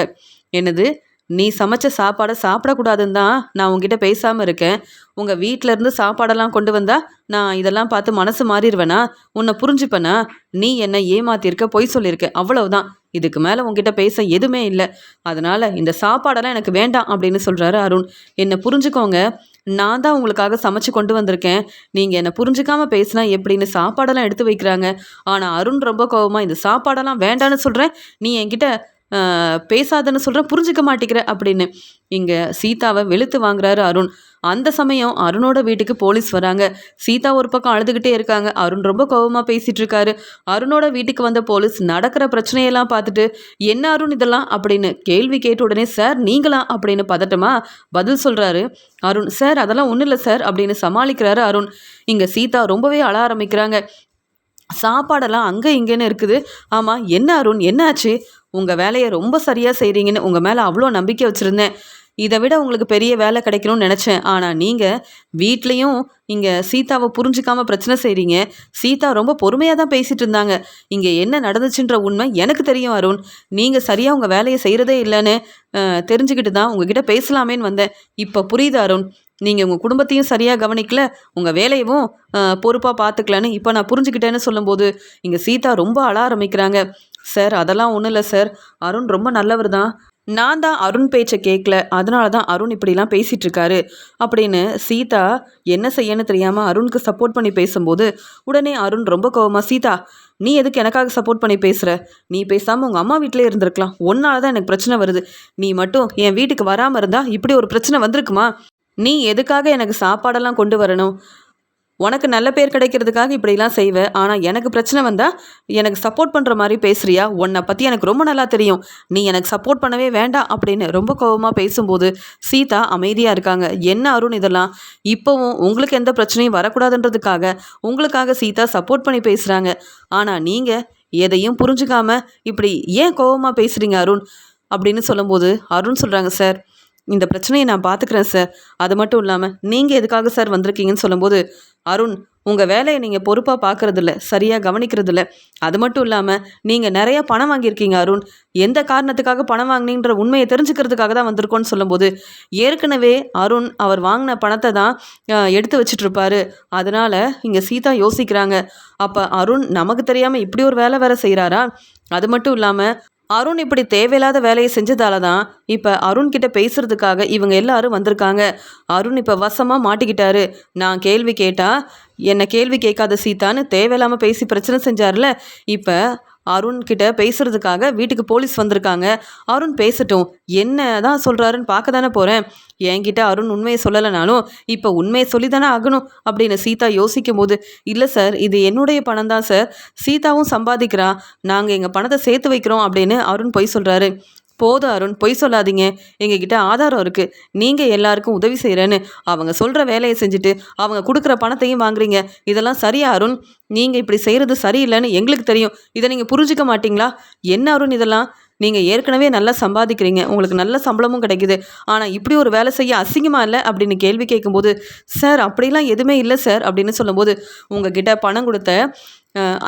என்னது, நீ சமைச்ச சாப்பாடை சாப்பிடக்கூடாதுன்னு தான் நான் உங்ககிட்ட பேசாமல் இருக்கேன், உங்கள் வீட்டிலேருந்து சாப்பாடெல்லாம் கொண்டு வந்தால் நான் இதெல்லாம் பார்த்து மனசு மாறிடுவேனா, உன்னை புரிஞ்சுப்பேனா, நீ என்னை ஏமாத்திருக்க, பொய் சொல்லியிருக்க, அவ்வளவுதான், இதுக்கு மேலே உங்ககிட்ட பேச எதுவுமே இல்லை, அதனால் இந்த சாப்பாடெல்லாம் எனக்கு வேண்டாம் அப்படின்னு சொல்கிறாரு அருண். என்னை புரிஞ்சுக்கோங்க, நான் தான் உங்களுக்காக சமைச்சு கொண்டு வந்திருக்கேன், நீங்கள் என்னை புரிஞ்சுக்காமல் பேசினா எப்படின்னு சாப்பாடெல்லாம் எடுத்து வைக்கிறாங்க. ஆனால் அருண் ரொம்ப கோவமாக, இந்த சாப்பாடெல்லாம் வேண்டான்னு சொல்கிறேன், நீ என்கிட்ட பேசாதன்னு சொல்கிறேன், புரிஞ்சுக்க மாட்டேங்கிற அப்படின்னு இங்கே சீதாவை வெளுத்து வாங்குறாரு அருண். அந்த சமயம் அருணோட வீட்டுக்கு போலீஸ் வராங்க. சீதா ஒரு பக்கம் அழுதுகிட்டே இருக்காங்க. அருண் ரொம்ப கோவமாக பேசிட்டு இருக்காரு. அருணோட வீட்டுக்கு வந்த போலீஸ் நடக்கிற பிரச்சனையெல்லாம் பார்த்துட்டு, என்ன அருண் இதெல்லாம் அப்படின்னு கேள்வி கேட்ட உடனே, சார் நீங்களா அப்படின்னு பதட்டமா பதில் சொல்றாரு அருண். சார் அதெல்லாம் ஒன்றும் இல்லை சார் அப்படின்னு சமாளிக்கிறாரு அருண். இங்கே சீதா ரொம்பவே அழ ஆரம்பிக்கிறாங்க. சாப்பாடெல்லாம் அங்கே இங்கேன்னு இருக்குது. ஆமாம் என்ன அருண் என்னாச்சு? உங்கள் வேலையை ரொம்ப சரியாக செய்கிறீங்கன்னு உங்கள் மேலே அவ்வளோ நம்பிக்கை வச்சுருந்தேன். இதை விட உங்களுக்கு பெரிய வேலை கிடைக்கணும்னு நினச்சேன். ஆனால் நீங்கள் வீட்லேயும் இங்கே சீதாவை புரிஞ்சிக்காமல் பிரச்சனை செய்கிறீங்க. சீதா ரொம்ப பொறுமையாக தான் பேசிகிட்டு இருந்தாங்க. இங்கே என்ன நடந்துச்சுன்ற உண்மை எனக்கு தெரியும் அருண். நீங்கள் சரியாக உங்கள் வேலையை செய்கிறதே இல்லைன்னு தெரிஞ்சுக்கிட்டு தான் உங்ககிட்ட பேசலாமேன்னு வந்தேன். இப்போ புரியுது அருண். நீங்கள் உங்கள் குடும்பத்தையும் சரியாக கவனிக்கல, உங்கள் வேலையவும் பொறுப்பாக பார்த்துக்கலன்னு இப்போ நான் புரிஞ்சுக்கிட்டேன்னு சொல்லும்போது இங்கே சீதா ரொம்ப அழ ஆரம்பிக்கிறாங்க. சார் அதெல்லாம் ஒன்றும் இல்லை சார். அருண் ரொம்ப நல்லவர் தான். நான் தான் அருண் பேச்சை கேட்கல, அதனால தான் அருண் இப்படிலாம் பேசிகிட்டு இருக்காரு அப்படின்னு சீதா என்ன செய்யன்னு தெரியாமல் அருணுக்கு சப்போர்ட் பண்ணி பேசும்போது உடனே அருண் ரொம்ப கோவமா, சீதா நீ எதுக்கு எனக்காக சப்போர்ட் பண்ணி பேசுகிற? நீ பேசாமல் உங்கள் அம்மா வீட்டிலே இருந்திருக்கலாம். ஒன்னால தான் எனக்கு பிரச்சனை வருது. நீ மட்டும் என் வீட்டுக்கு வராமல் இருந்தால் இப்படி ஒரு பிரச்சனை வந்திருக்குமா? நீ எதுக்காக எனக்கு சாப்பாடெல்லாம் கொண்டு வரணும்? உனக்கு நல்ல பேர் கிடைக்கிறதுக்காக இப்படிலாம் செய்வேன். ஆனால் எனக்கு பிரச்சனை வந்தால் எனக்கு சப்போர்ட் பண்ணுற மாதிரி பேசுகிறியா? உன்னை பற்றி எனக்கு ரொம்ப நல்லா தெரியும். நீ எனக்கு சப்போர்ட் பண்ணவே வேண்டாம் அப்படின்னு ரொம்ப கோபமாக பேசும்போது சீதா அமைதியாக இருக்காங்க. என்ன அருண் இதெல்லாம்? இப்போவும் உங்களுக்கு எந்த பிரச்சனையும் வரக்கூடாதுன்றதுக்காக உங்களுக்காக சீதா சப்போர்ட் பண்ணி பேசுகிறாங்க. ஆனால் நீங்கள் எதையும் புரிஞ்சுக்காம இப்படி ஏன் கோபமாக பேசுகிறீங்க அருண் அப்படின்னு சொல்லும்போது அருண் சொல்கிறாங்க, சார் இந்த பிரச்சனையை நான் பார்த்துக்கிறேன் சார். அது மட்டும் இல்லாமல் நீங்கள் எதுக்காக சார் வந்திருக்கீங்கன்னு சொல்லும்போது, அருண் உங்கள் வேலையை நீங்கள் பொறுப்பாக பார்க்குறதில்ல, சரியாக கவனிக்கிறதில்ல. அது மட்டும் இல்லாமல் நீங்கள் நிறைய பணம் வாங்கியிருக்கீங்க அருண். எந்த காரணத்துக்காக பணம் வாங்கினீன்ற உண்மையை தெரிஞ்சுக்கிறதுக்காக தான் வந்திருக்கோன்னு சொல்லும்போது, ஏற்கனவே அருண் அவர் வாங்கின பணத்தை தான் எடுத்து வச்சிட்ருப்பாரு. அதனால் இங்கே சீதா யோசிக்கிறாங்க, அப்போ அருண் நமக்கு தெரியாமல் இப்படி ஒரு வேலை வேறு செய்கிறாரா? அது மட்டும் இல்லாமல் அருண் இப்படி தேவையில்லாத வேலையை செஞ்சதால தான் இப்போ அருண் கிட்ட பேசுறதுக்காக இவங்க எல்லாரும் வந்திருக்காங்க. அருண் இப்போ வசமாக மாட்டிக்கிட்டாரு. நான் கேள்வி கேட்டா என்னை கேள்வி கேட்காத சீதான்னு தேவையில்லாமல் பேசி பிரச்சனை செஞ்சார்ல. இப்போ அருண் கிட்ட பேசுறதுக்காக வீட்டுக்கு போலீஸ் வந்திருக்காங்க. அருண் பேசட்டும், என்ன தான் சொல்கிறாருன்னு பார்க்க தானே போகிறேன். என்கிட்ட அருண் உண்மையை சொல்லலைனாலும் இப்போ உண்மையை சொல்லி தானே ஆகணும் அப்படின்னு சீதா யோசிக்கும் போது, இல்லை சார் இது என்னுடைய பணம் தான் சார், சீதாவும் சம்பாதிக்கிறா, நாங்கள் எங்கள் பணத்தை சேர்த்து வைக்கிறோம் அப்படின்னு அருண் பொய் சொல்கிறாரு. போதும் அருண், பொய் சொல்லாதீங்க. எங்ககிட்ட ஆதாரம் இருக்குது, நீங்கள் எல்லாருக்கும் உதவி செய்கிறேன்னு. அவங்க சொல்கிற வேலையை செஞ்சுட்டு அவங்க கொடுக்குற பணத்தையும் வாங்குறீங்க. இதெல்லாம் சரியா அருண்? நீங்கள் இப்படி செய்கிறது சரியில்லைன்னு எங்களுக்கு தெரியும். இதை நீங்கள் புரிஞ்சிக்க மாட்டிங்களா? என்ன அருண் இதெல்லாம்? நீங்கள் ஏற்கனவே நல்லா சம்பாதிக்கிறீங்க, உங்களுக்கு நல்ல சம்பளமும் கிடைக்குது. ஆனால் இப்படி ஒரு வேலை செய்ய அசிங்கமாக இல்லை அப்படின்னு கேள்வி கேட்கும்போது, சார் அப்படிலாம் எதுவுமே இல்லை சார் அப்படின்னு சொல்லும்போது, உங்ககிட்ட பணம் கொடுத்த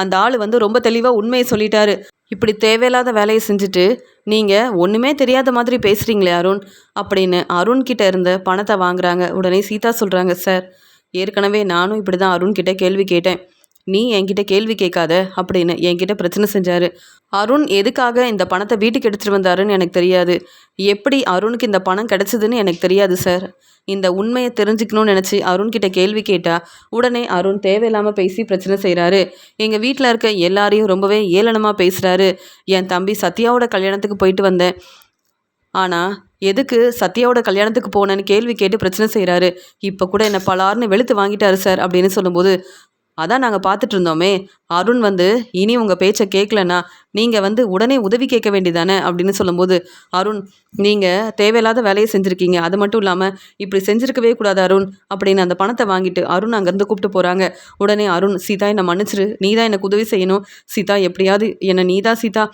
அந்த ஆள் வந்து ரொம்ப தெளிவாக உண்மையை சொல்லிட்டாரு. இப்படி தேவையில்லாத வேலையை செஞ்சுட்டு நீங்கள் ஒன்றுமே தெரியாத மாதிரி பேசுகிறீங்களே அருண் அப்படின்னு அருண் கிட்ட இருந்த பணத்தை வாங்குறாங்க. உடனே சீதா சொல்கிறாங்க, சார் ஏற்கனவே நானும் இப்படி தான் அருண் கிட்ட கேள்வி கேட்டேன். நீ என்கிட்ட கேள்வி கேட்காத அப்படின்னு என்கிட்ட பிரச்சனை செஞ்சார். அருண் எதுக்காக இந்த பணத்தை வீட்டுக்கு எடுத்துகிட்டு வந்தாருன்னு எனக்கு தெரியாது. எப்படி அருணுக்கு இந்த பணம் கிடச்சிதுன்னு எனக்கு தெரியாது சார். இந்த உண்மையை தெரிஞ்சுக்கணும்னு நினச்சி அருண்கிட்ட கேள்வி கேட்டால் உடனே அருண் தேவையில்லாமல் பேசி பிரச்சனை செய்கிறாரு. எங்கள் வீட்டில் இருக்க எல்லாரையும் ரொம்பவே ஏளனமாக பேசுகிறாரு. என் தம்பி சத்யாவோட கல்யாணத்துக்கு போயிட்டு வந்தேன், ஆனால் எதுக்கு சத்யாவோட கல்யாணத்துக்கு போனேன்னு கேள்வி கேட்டு பிரச்சனை செய்கிறாரு. இப்போ கூட என்னை பலார்னு வெளுத்து வாங்கிட்டாரு சார் அப்படின்னு சொல்லும்போது, அதான் நாங்கள் பார்த்துட்டு இருந்தோமே, அருண் வந்து இனி உங்கள் பேச்சை கேட்கலன்னா நீங்கள் வந்து உடனே உதவி கேட்க வேண்டியதானே அப்படின்னு சொல்லும்போது, அருண் நீங்கள் தேவையில்லாத வேலையை செஞ்சுருக்கீங்க, அது மட்டும் இல்லாமல் இப்படி செஞ்சுருக்கவே கூடாது அருண் அப்படின்னு அந்த பணத்தை வாங்கிட்டு அருண் அங்கேருந்து கூப்பிட்டு போகிறாங்க. உடனே அருண், சீதா என்னை மன்னிச்சிரு, நீ தான் எனக்கு உதவி செய்யணும் சீதா, எப்படியாவது என்னை நீ தான் சீதா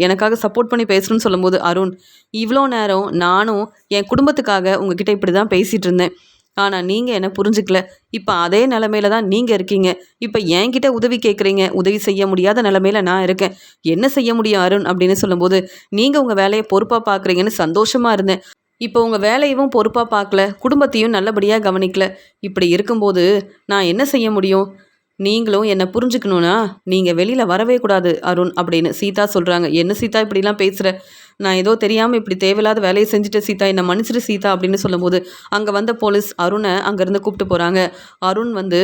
எனக்காக சப்போர்ட் பண்ணி பேசணும்னு சொல்லும்போது, அருண் இவ்வளோ நேரம் நானும் என் குடும்பத்துக்காக உங்ககிட்ட இப்படி தான் பேசிகிட்டு இருந்தேன், ஆனால் நீங்கள் என்ன புரிஞ்சுக்கல. இப்போ அதே நிலமையில தான் நீங்கள் இருக்கீங்க. இப்போ என்கிட்ட உதவி கேட்குறீங்க. உதவி செய்ய முடியாத நிலமையில நான் இருக்கேன். என்ன செய்ய முடியும் அருண் அப்படின்னு சொல்லும்போது, நீங்கள் உங்கள் வேலையை பொறுப்பாக பார்க்குறீங்கன்னு சந்தோஷமாக இருந்தேன். இப்போ உங்கள் வேலையவும் பொறுப்பாக பார்க்கல, குடும்பத்தையும் நல்லபடியாக கவனிக்கல. இப்படி இருக்கும்போது நான் என்ன செய்ய முடியும்? நீங்களும் என்னை புரிஞ்சுக்கணுன்னா நீங்கள் வெளியில் வரவே கூடாது அருண் அப்படின்னு சீதா சொல்கிறாங்க. என்ன சீதா இப்படிலாம் பேசுகிற? நான் ஏதோ தெரியாமல் இப்படி தேவையில்லாத வேலையை செஞ்சுட்டு சீதா என்னை மன்னிச்சிட்டு சீதா அப்படின்னு சொல்லும்போது, அங்கே வந்த போலீஸ் அருணை அங்கேருந்து கூப்பிட்டு போகிறாங்க. அருண் வந்து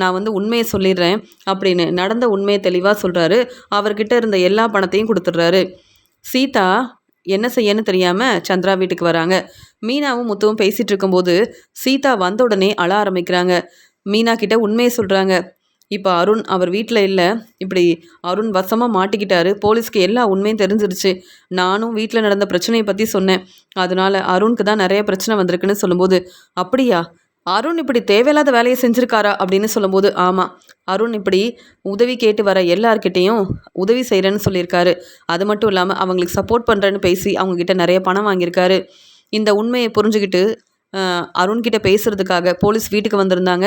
நான் வந்து உண்மையை சொல்லிடுறேன் அப்படின்னு நடந்த உண்மையை தெளிவாக சொல்கிறாரு. அவர்கிட்ட இருந்த எல்லா பணத்தையும் கொடுத்துட்றாரு. சீதா என்ன செய்யன்னு தெரியாம சந்திரா வீட்டுக்கு வராங்க. மீனாவும் முத்துவும் பேசிட்டு இருக்கும்போது சீதா வந்த உடனே அழ ஆரம்பிக்கிறாங்க. மீனா கிட்ட உண்மையை சொல்றாங்க. இப்போ அருண் அவர் வீட்டில் இல்லை, இப்படி அருண் வசமாக மாட்டிக்கிட்டாரு, போலீஸ்க்கு எல்லா உண்மையும் தெரிஞ்சிருச்சு. நானும் வீட்டில் நடந்த பிரச்சனையை பற்றி சொன்னேன், அதனால அருணுக்கு தான் நிறைய பிரச்சனை வந்திருக்குன்னு சொல்லும்போது, அப்படியா, அருண் இப்படி தேவையில்லாத வேலையை செஞ்சுருக்காரா அப்படின்னு சொல்லும்போது, ஆமாம், அருண் இப்படி உதவி கேட்டு வர எல்லார்கிட்டேயும் உதவி செய்கிறேன்னு சொல்லியிருக்காரு. அது மட்டும் இல்லாமல் அவங்களுக்கு சப்போர்ட் பண்ணுறேன்னு பேசி அவங்கக்கிட்ட நிறைய பணம் வாங்கியிருக்காரு. இந்த உண்மையை புரிஞ்சுக்கிட்டு அருண்கிட்ட பேசுகிறதுக்காக போலீஸ் வீட்டுக்கு வந்திருந்தாங்க.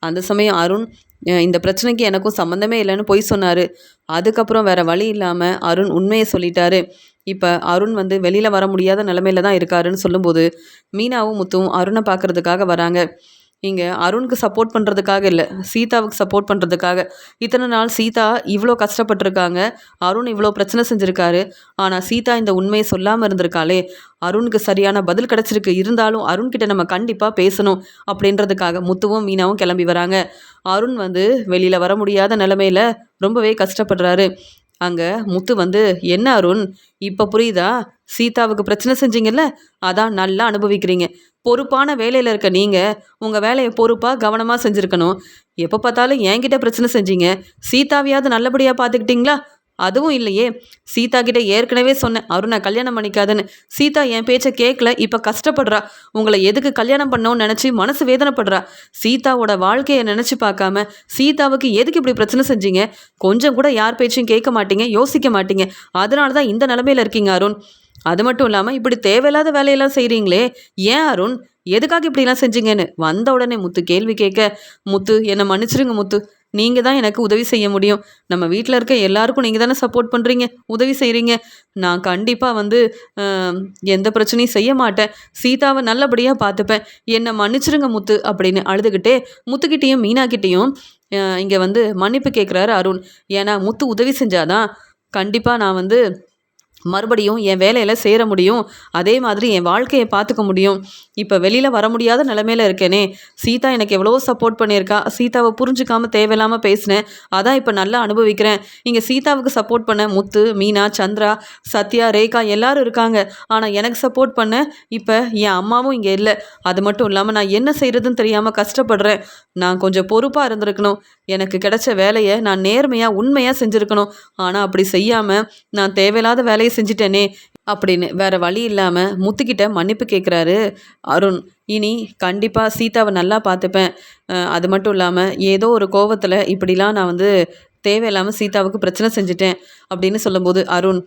அந்த சமயம் அருண் இந்த பிரச்சனைக்கு எனக்கும் சம்மந்தமே இல்லைன்னு பொய் சொன்னார். அதுக்கப்புறம் வேறு வழி இல்லாமல் அருண் உண்மையை சொல்லிட்டாரு. இப்போ அருண் வெளியில் வர முடியாத நிலமையில தான் இருக்காருன்னு சொல்லும்போது மீனாவும் முத்துவும் அருணை பார்க்குறதுக்காக வராங்க. இங்கே அருணுக்கு சப்போர்ட் பண்ணுறதுக்காக இல்லை, சீதாவுக்கு சப்போர்ட் பண்ணுறதுக்காக. இத்தனை நாள் சீதா இவ்வளோ கஷ்டப்பட்டிருக்காங்க, அருண் இவ்வளோ பிரச்சனை செஞ்சுருக்காரு. ஆனால் சீதா இந்த உண்மையை சொல்லாமல் இருந்திருக்காளே, அருணுக்கு சரியான பதில் கிடச்சிருக்கு. இருந்தாலும் அருண்கிட்ட நம்ம கண்டிப்பாக பேசணும் அப்படின்றதுக்காக முத்துவும் மீனாவும் கிளம்பி வராங்க. அருண் வெளியில் வர முடியாத நிலமையில ரொம்பவே கஷ்டப்படுறாரு. அங்கே முத்து என்ன அருண், இப்போ புரியுதா, சீதாவுக்கு பிரச்சனை செஞ்சீங்கல்ல, அதான் நல்லா அனுபவிக்கிறீங்க. பொறுப்பான வேலையில் இருக்க நீங்கள் உங்கள் வேலையை பொறுப்பாக கவனமாக செஞ்சுருக்கணும். எப்போ பார்த்தாலும் என்கிட்ட பிரச்சனை செஞ்சீங்க, சீதாவையாவது நல்லபடியாக பார்த்துக்கிட்டிங்களா? அதுவும் இல்லையே. சீதா கிட்ட ஏற்கனவே சொன்னேன் அருணை கல்யாணம் பண்ணிக்காதுன்னு. சீதா என் பேச்சை கேட்கல, இப்போ கஷ்டப்படுறா. உங்களை எதுக்கு கல்யாணம் பண்ணோன்னு நினச்சி மனசு வேதனைப்படுறா. சீதாவோட வாழ்க்கையை நினச்சி பார்க்காம சீதாவுக்கு எதுக்கு இப்படி பிரச்சனை செஞ்சீங்க? கொஞ்சம் கூட யார் பேச்சையும் கேட்க மாட்டீங்க, யோசிக்க மாட்டீங்க. அதனால தான் இந்த நிலமையில இருக்கீங்க அருண். அது மட்டும் இல்லாமல் இப்படி தேவையில்லாத வேலையெல்லாம் செய்கிறீங்களே, ஏன் அருண், எதுக்காக இப்படிலாம் செஞ்சீங்கன்னு வந்த உடனே முத்து கேள்வி கேட்க, முத்து என்னை மன்னிச்சிருங்க முத்து, நீங்கள் தான் எனக்கு உதவி செய்ய முடியும். நம்ம வீட்டில் இருக்க எல்லாருக்கும் நீங்கள் தானே சப்போர்ட் பண்ணுறீங்க, உதவி செய்கிறீங்க. நான் கண்டிப்பாக எந்த பிரச்சனையும் செய்ய மாட்டேன், சீதாவை நல்லபடியாக பார்த்துப்பேன், என்னை மன்னிச்சிருங்க முத்து அப்படின்னு அழுதுகிட்டே முத்துக்கிட்டேயும் மீனாக்கிட்டேயும் இங்கே மன்னிப்பு கேட்குறாரு அருண். ஏன்னா முத்து உதவி செஞ்சாதான் கண்டிப்பாக நான் மறுபடியும் என் வேலையில் சேர முடியும், அதே மாதிரி என் வாழ்க்கையை பார்த்துக்க முடியும். இப்போ வெளியில் வர முடியாத நிலைமையில இருக்கேனே, சீதா எனக்கு எவ்வளோ சப்போர்ட் பண்ணியிருக்கா, சீதாவை புரிஞ்சுக்காமல் தேவையில்லாமல் பேசினேன், அதான் இப்போ நல்லா அனுபவிக்கிறேன். இங்கே சீதாவுக்கு சப்போர்ட் பண்ண முத்து, மீனா, சந்திரா, சத்யா, ரேகா எல்லாரும் இருக்காங்க. ஆனால் எனக்கு சப்போர்ட் பண்ண இப்போ என் அம்மாவும் இங்கே இல்லை. அது மட்டும் இல்லாமல் நான் என்ன செய்கிறதுன்னு தெரியாமல் கஷ்டப்படுறேன். நான் கொஞ்சம் பொறுப்பாக இருந்திருக்கணும், எனக்கு கிடைச்ச வேலையை நான் நேர்மையாக உண்மையாக செஞ்சுருக்கணும். ஆனால் அப்படி செய்யாமல் நான் தேவையில்லாத வேலையை செஞ்சிட்டேனே அப்படின்னு வேற வழி இல்லாமல் முத்துக்கிட்ட மன்னிப்பு கேட்குறாரு அருண். இனி கண்டிப்பாக சீதாவை நல்லா பார்த்துப்பேன். அது மட்டும் இல்லாமல் ஏதோ ஒரு கோவத்தில் இப்படிலாம் நான் தேவையில்லாமல் சீதாவுக்கு பிரச்சனை செஞ்சுட்டேன் அப்படின்னு சொல்லும்போது, அருண்,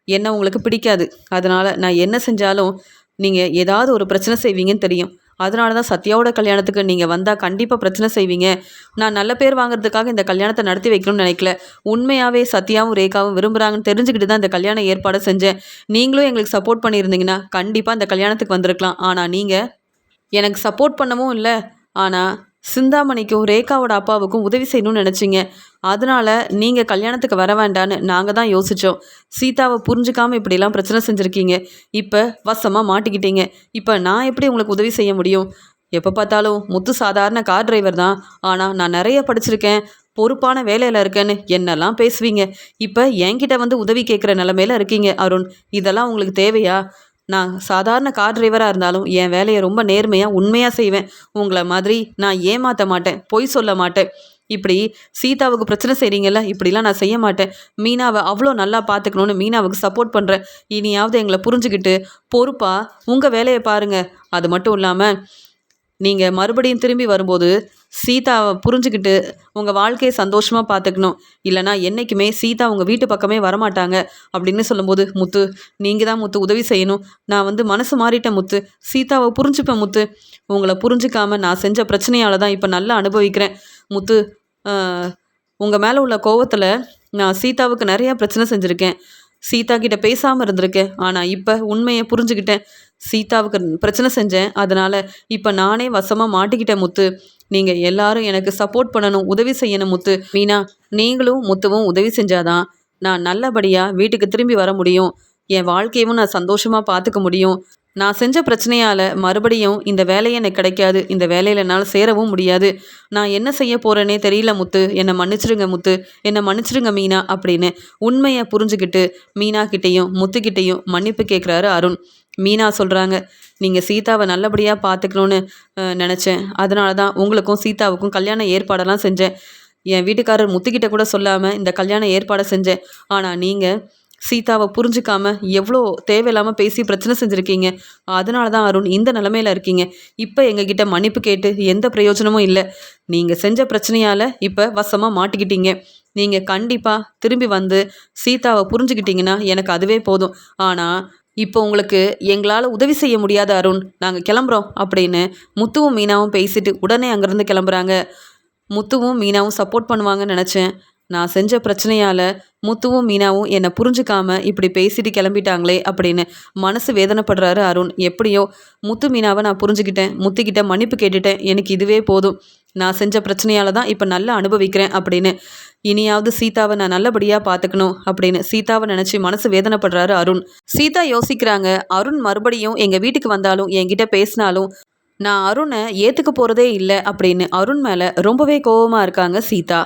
என்ன உங்களுக்கு பிடிக்காது, அதனால் நான் என்ன செஞ்சாலும் நீங்கள் ஏதாவது ஒரு பிரச்சனை செய்வீங்கன்னு தெரியும். அதனால தான் சத்யாவோட கல்யாணத்துக்கு நீங்கள் வந்தால் கண்டிப்பாக பிரச்சனை செய்வீங்க. நான் நல்ல பேர் வாங்குறதுக்காக இந்த கல்யாணத்தை நடத்தி வைக்கணும்னு நினைக்கல. உண்மையாகவே சத்யாவும் ரேகாவும் விரும்புகிறாங்கன்னு தெரிஞ்சுக்கிட்டு தான் இந்த கல்யாண ஏற்பாடு செஞ்சேன். நீங்களும் எங்களுக்கு சப்போர்ட் பண்ணியிருந்தீங்கன்னா கண்டிப்பாக இந்த கல்யாணத்துக்கு வந்திருக்கலாம். ஆனால் நீங்கள் எனக்கு சப்போர்ட் பண்ணவும் இல்லை, ஆனால் சிந்தாமணிக்கும் ரேகாவோட அப்பாவுக்கும் உதவி செய்யணும்னு நினச்சிங்க. அதனால் நீங்கள் கல்யாணத்துக்கு வர வேண்டான்னு நாங்கள் தான் யோசித்தோம். சீதாவை புரிஞ்சுக்காமல் இப்படிலாம் பிரச்சனை செஞ்சுருக்கீங்க, இப்போ வசமாக மாட்டிக்கிட்டீங்க. இப்போ நான் எப்படி உங்களுக்கு உதவி செய்ய முடியும்? எப்போ பார்த்தாலும் முத்து சாதாரண கார் டிரைவர் தான், ஆனால் நான் நிறைய படிச்சிருக்கேன், பொறுப்பான வேலையில் இருக்கேன்னு என்னெல்லாம் பேசுவீங்க. இப்போ என்கிட்ட உதவி கேட்குற நிலமையில இருக்கீங்க அருண். இதெல்லாம் உங்களுக்கு தேவையா? நான் சாதாரண கார் டிரைவராக இருந்தாலும் என் வேலையை ரொம்ப நேர்மையாக உண்மையாக செய்வேன். உங்களை மாதிரி நான் ஏமாற்ற மாட்டேன், பொய் சொல்ல மாட்டேன். இப்படி சீதாவுக்கு பிரச்சனை செய்கிறீங்கல்ல, இப்படிலாம் நான் செய்ய மாட்டேன். மீனாவை அவ்வளோ நல்லா பார்த்துக்கணுன்னு மீனாவுக்கு சப்போர்ட் பண்ணுறேன். இனியாவது எங்களை புரிஞ்சுக்கிட்டு பொறுப்பாக உங்கள் வேலையை பாருங்கள். அது மட்டும் இல்லாமல் நீங்கள் மறுபடியும் திரும்பி வரும்போது சீதாவை புரிஞ்சுக்கிட்டு உங்கள் வாழ்க்கையை சந்தோஷமாக பார்த்துக்கணும். இல்லைனா என்றைக்குமே சீதா உங்கள் வீட்டு பக்கமே வரமாட்டாங்க அப்படின்னு சொல்லும்போது, முத்து, நீங்கள் தான் முத்து உதவி செய்யணும். நான் மனசு மாறிட்டேன் முத்து, சீதாவை புரிஞ்சுப்பேன் முத்து. உங்களை புரிஞ்சிக்காமல் நான் செஞ்ச பிரச்சனையால் தான் இப்போ நல்லா அனுபவிக்கிறேன் முத்து. உங்கள் மேலே உள்ள கோவத்தில் நான் சீதாவுக்கு நிறையா பிரச்சனை செஞ்சுருக்கேன், சீதா கிட்ட பேசாமல் இருந்திருக்கேன். ஆனால் இப்போ உண்மையை புரிஞ்சுக்கிட்டேன், சீதாவுக்கு பிரச்சனை செஞ்சேன், அதனால் இப்போ நானே வசமாக மாட்டிக்கிட்டேன் முத்து. நீங்கள் எல்லாரும் எனக்கு சப்போர்ட் பண்ணணும், உதவி செய்யணும் முத்து. மீனா, நீங்களும் முத்துவும் உதவி செஞ்சாதான் நான் நல்லபடியாக வீட்டுக்கு திரும்பி வர முடியும். என் வாழ்க்கையவும் நான் சந்தோஷமாக பார்த்துக்க முடியும். நான் செஞ்ச பிரச்சனையால் மறுபடியும் இந்த வேலையை எனக்கு கிடைக்காது. இந்த வேலையில் என்னால் சேரவும் முடியாது. நான் என்ன செய்ய போகிறேனே தெரியல முத்து. என்னை மன்னிச்சிடுங்க முத்து. என்னை மன்னிச்சிடுங்க மீனா அப்படின்னு உண்மையை புரிஞ்சுக்கிட்டு மீனா கிட்டேயும் முத்துக்கிட்டேயும் மன்னிப்பு கேட்குறாரு அருண். மீனா சொல்கிறாங்க, நீங்கள் சீதாவை நல்லபடியாக பார்த்துக்கணுன்னு நினச்சேன். அதனால தான் உங்களுக்கும் சீதாவுக்கும் கல்யாண ஏற்பாடெல்லாம் செஞ்சேன். என் வீட்டுக்காரர் முத்துக்கிட்ட கூட சொல்லாமல் இந்த கல்யாண ஏற்பாடை செஞ்சேன். ஆனால் நீங்கள் சீதாவை புரிஞ்சுக்காம எவ்வளோ தேவையில்லாமல் பேசி பிரச்சனை செஞ்சுருக்கீங்க. அதனால தான் அருண் இந்த நிலமையில இருக்கீங்க. இப்போ எங்ககிட்ட மன்னிப்பு கேட்டு எந்த பிரயோஜனமும் இல்லை. நீங்கள் செஞ்ச பிரச்சனையால் இப்போ வசமாக மாட்டிக்கிட்டீங்க. நீங்கள் கண்டிப்பாக திரும்பி வந்து சீதாவை புரிஞ்சுக்கிட்டீங்கன்னா எனக்கு அதுவே போதும். ஆனால் இப்போ உங்களுக்கு எங்களால் உதவி செய்ய முடியாத அருண், நாங்கள் கிளம்புறோம் அப்படின்னு முத்துவும் மீனாவும் பேசிட்டு உடனே அங்கேருந்து கிளம்புறாங்க. முத்துவும் மீனாவும் சப்போர்ட் பண்ணுவாங்கன்னு நினச்சேன். நான் செஞ்ச பிரச்சனையால் முத்துவும் மீனாவும் என்னை புரிஞ்சுக்காம இப்படி பேசிட்டு கிளம்பிட்டாங்களே அப்படின்னு மனசு வேதனைப்படுறாரு அருண். எப்படியோ முத்து மீனாவை நான் புரிஞ்சுக்கிட்டேன், முத்துக்கிட்ட மன்னிப்பு கேட்டுட்டேன். எனக்கு இதுவே போதும். நான் செஞ்ச பிரச்சனையால் தான் இப்போ நல்லா அனுபவிக்கிறேன் அப்படின்னு இனியாவது சீதாவை நான் நல்லபடியாக பார்த்துக்கணும் அப்படின்னு சீதாவை நினச்சி மனசு வேதனைப்படுறாரு அருண். சீதா யோசிக்கிறாங்க, அருண் மறுபடியும் எங்கள் வீட்டுக்கு வந்தாலும் என்கிட்ட பேசினாலும் நான் அருணை ஏற்றுக்க போகிறதே இல்லை அப்படின்னு அருண் மேலே ரொம்பவே கோபமாக இருக்காங்க சீதா.